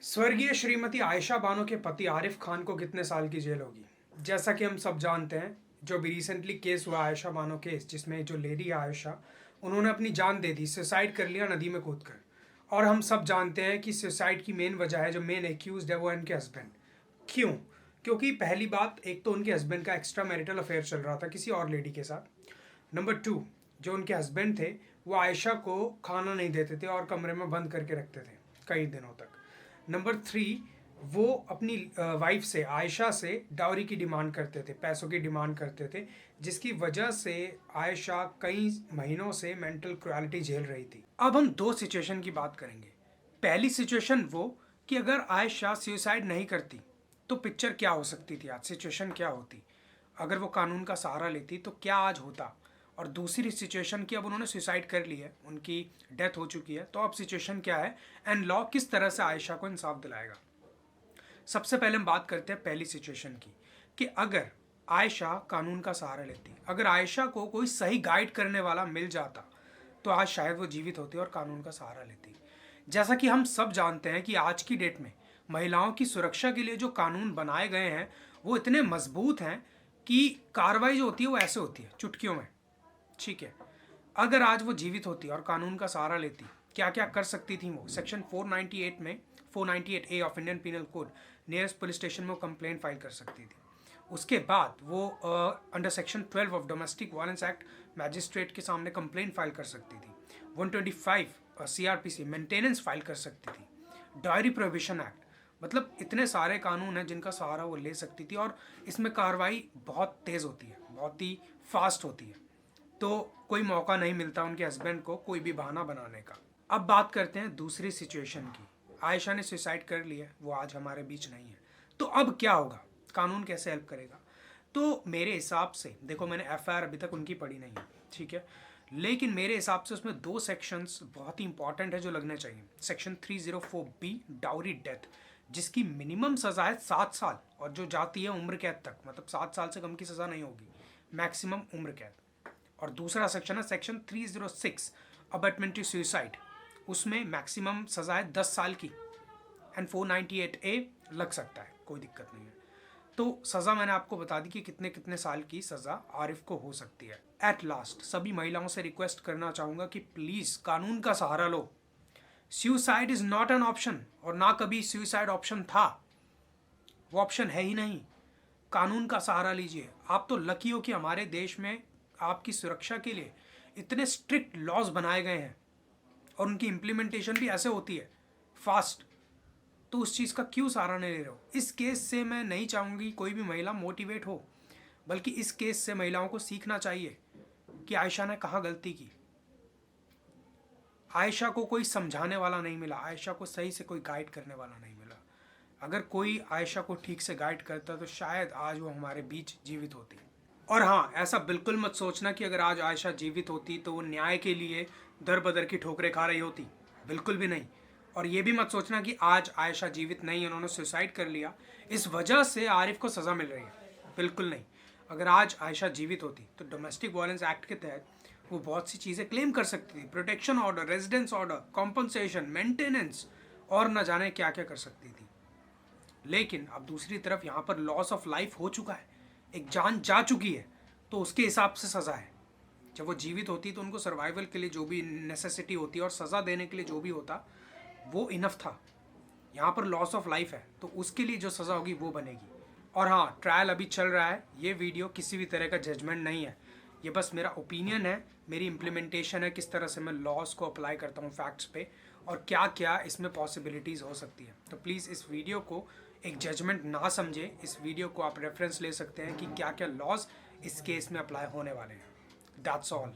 स्वर्गीय श्रीमती आयशा बानो के पति आरिफ खान को कितने साल की जेल होगी? जैसा कि हम सब जानते हैं, जो भी रिसेंटली केस हुआ आयशा बानो केस, जिसमें जो लेडी है आयशा, उन्होंने अपनी जान दे दी, सुसाइड कर लिया नदी में कूदकर। और हम सब जानते हैं कि सुसाइड की मेन वजह है, जो मेन एक्यूज है वो है उनके हस्बैंड। क्यों? क्योंकि पहली बात, एक तो उनके हस्बैंड का एक्स्ट्रा मैरिटल अफेयर चल रहा था किसी और लेडी के साथ। नंबर 2, जो उनके हस्बैंड थे वो आयशा को खाना नहीं देते थे और कमरे में बंद करके रखते थे कई दिनों तक। नंबर 3, वो अपनी वाइफ से, आयशा से डाउरी की डिमांड करते थे, पैसों की डिमांड करते थे, जिसकी वजह से आयशा कई महीनों से मेंटल क्रुएलिटी झेल रही थी। अब हम दो सिचुएशन की बात करेंगे। पहली सिचुएशन वो कि अगर आयशा सुसाइड नहीं करती तो पिक्चर क्या हो सकती थी, आज सिचुएशन क्या होती, अगर वो कानून का सहारा लेती तो क्या आज होता। और दूसरी सिचुएशन की, अब उन्होंने सुसाइड कर ली है, उनकी डेथ हो चुकी है, तो अब सिचुएशन क्या है एंड लॉ किस तरह से आयशा को इंसाफ दिलाएगा। सबसे पहले हम बात करते हैं पहली सिचुएशन की, कि अगर आयशा कानून का सहारा लेती, अगर आयशा को कोई सही गाइड करने वाला मिल जाता तो आज शायद वो जीवित होती और कानून का सहारा लेती। जैसा कि हम सब जानते हैं कि आज की डेट में महिलाओं की सुरक्षा के लिए जो कानून बनाए गए हैं वो इतने मजबूत हैं कि कार्रवाई जो होती है वो ऐसे होती है चुटकियों में। ठीक है, अगर आज वो जीवित होती और कानून का सहारा लेती, क्या क्या कर सकती थी वो। सेक्शन 498 में, 498A of Indian penal code, nearest police station में वो कंप्लेंट फाइल कर सकती थी। उसके बाद वो under section 12 of domestic violence act magistrate के सामने कंप्लेंट फाइल कर सकती थी। 125 CRPC मेंटेनेंस फाइल कर सकती थी। डायरी प्रोहिबिशन एक्ट, मतलब इतने सारे कानून हैं जिनका सहारा वो ले सकती थी, और इसमें कार्रवाई बहुत तेज़ होती है, बहुत ही फास्ट होती है, तो कोई मौका नहीं मिलता उनके हस्बैंड को कोई भी बहाना बनाने का। अब बात करते हैं दूसरी सिचुएशन की। आयशा ने सुसाइड कर लिया, वो आज हमारे बीच नहीं है, तो अब क्या होगा, कानून कैसे हेल्प करेगा। तो मेरे हिसाब से, देखो मैंने FIR अभी तक उनकी पढ़ी नहीं है, ठीक है, लेकिन मेरे हिसाब से उसमें दो सेक्शंस बहुत ही इंपॉर्टेंट है जो लगने चाहिए। सेक्शन 304B डाउरी डेथ, जिसकी मिनिमम सजा है 7 साल और जो जाती है उम्र कैद तक, मतलब 7 साल से कम की सजा नहीं होगी, मैक्सिमम उम्र कैद। और दूसरा सेक्शन है सेक्शन 306 अबैटमेंट टू सुसाइड, उसमें मैक्सिमम सजा है 10 साल की एंड 498A लग सकता है, कोई दिक्कत नहीं है। तो सज़ा मैंने आपको बता दी कि कितने कितने साल की सज़ा आरिफ को हो सकती है। एट लास्ट सभी महिलाओं से रिक्वेस्ट करना चाहूँगा कि प्लीज़ कानून का सहारा लो। Suicide is not an option, और ना कभी सुसाइड ऑप्शन था, वो ऑप्शन है ही नहीं। कानून का सहारा लीजिए। आप तो लकी हो कि हमारे देश में आपकी सुरक्षा के लिए इतने स्ट्रिक्ट लॉज बनाए गए हैं और उनकी इम्प्लीमेंटेशन भी ऐसे होती है फास्ट, तो उस चीज़ का क्यों सहारा नहीं ले रहे हो। इस केस से मैं नहीं चाहूँगी कोई भी महिला मोटिवेट हो, बल्कि इस केस से महिलाओं को सीखना चाहिए कि आयशा ने कहाँ गलती की। आयशा को कोई समझाने वाला नहीं मिला, आयशा को सही से कोई गाइड करने वाला नहीं मिला। अगर कोई आयशा को ठीक से गाइड करता तो शायद आज वो हमारे बीच जीवित होती। और हाँ, ऐसा बिल्कुल मत सोचना कि अगर आज आयशा जीवित होती तो वो न्याय के लिए दर बदर की ठोकरें खा रही होती, बिल्कुल भी नहीं। और ये भी मत सोचना कि आज आयशा जीवित नहीं, उन्होंने सुसाइड कर लिया, इस वजह से आरिफ को सज़ा मिल रही है, बिल्कुल नहीं। अगर आज आयशा जीवित होती तो डोमेस्टिक वायलेंस एक्ट के तहत वो बहुत सी चीज़ें क्लेम कर सकती थी, protection order, residence order, compensation, maintenance, और न जाने क्या क्या कर सकती थी। लेकिन अब दूसरी तरफ यहाँ पर लॉस ऑफ लाइफ हो चुका है, एक जान जा चुकी है, तो उसके हिसाब से सज़ा है। जब वो जीवित होती तो उनको सर्वाइवल के लिए जो भी नेसेसिटी होती है और सज़ा देने के लिए जो भी होता वो इनफ था। यहाँ पर लॉस ऑफ लाइफ है, तो उसके लिए जो सज़ा होगी वो बनेगी। और हाँ, ट्रायल अभी चल रहा है, ये वीडियो किसी भी तरह का जजमेंट नहीं है, ये बस मेरा ओपिनियन है, मेरी इम्प्लीमेंटेशन है, किस तरह से मैं लॉस को अप्लाई करता हूँ फैक्ट्स पे, और क्या क्या इसमें पॉसिबिलिटीज़ हो सकती है। तो प्लीज़ इस वीडियो को एक जजमेंट ना समझे, इस वीडियो को आप रेफरेंस ले सकते हैं कि क्या क्या लॉज इस केस में अप्लाई होने वाले हैं। That's all.